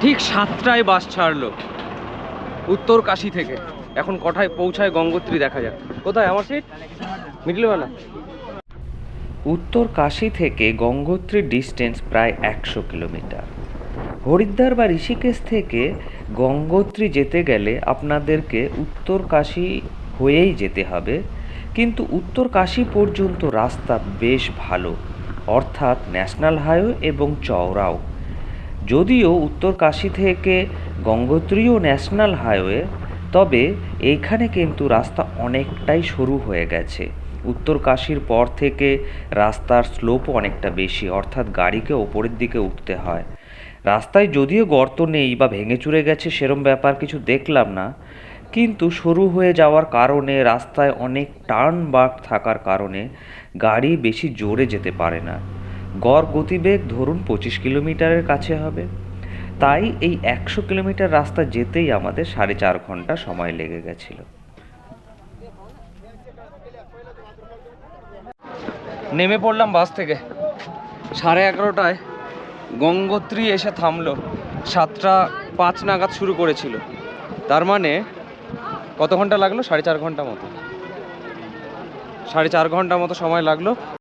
ঠিক 7টায় বাস ছাড়লো উত্তর কাশী থেকে। এখন কটায় পৌঁছায় গঙ্গোত্রী দেখা যাক। কোথায় আমার সিট? মিডলওয়ালা। উত্তর কাশী থেকে গঙ্গোত্রীর ডিস্টেন্স প্রায় 100 কিলোমিটার। হরিদ্বার বা ঋষিকেশ থেকে গঙ্গোত্রী যেতে গেলে আপনাদেরকে উত্তর কাশী হয়েই যেতে হবে, কিন্তু উত্তর কাশী পর্যন্ত রাস্তা বেশ ভালো, অর্থাৎ ন্যাশনাল হাইওয়ে এবং চওড়াও। যদিও উত্তর কাশী থেকে গঙ্গোত্রীও ন্যাশনাল হাইওয়ে, তবে এইখানে কিন্তু রাস্তা অনেকটাই সরু হয়ে গেছে। উত্তর কাশীর পর থেকে রাস্তার স্লোপও অনেকটা বেশি, অর্থাৎ গাড়িকে ওপরের দিকে উঠতে হয়। রাস্তায় যদিও গর্ত নেই বা ভেঙে চুরে গেছে সেরম ব্যাপার কিছু দেখলাম না, কিন্তু সরু হয়ে যাওয়ার কারণে রাস্তায় অনেক টার্ন বাঁক থাকার কারণে গাড়ি বেশি জোরে যেতে পারে না। গড় গতিবেগ ধরুন 25 কিলোমিটারের কাছে হবে। তাই এই 100 কিলোমিটার রাস্তা যেতেই আমাদের 4.5 ঘন্টা সময় লেগে গেছিল। নেমে পড়লাম বাস থেকে 11:30টায়। গঙ্গোত্রী এসে থামলো 7টা 5 নাগাদ শুরু করেছিল। তার মানে কত ঘন্টা লাগলো? 4.5 ঘন্টা মতো। 4.5 ঘন্টা মতো সময় লাগলো।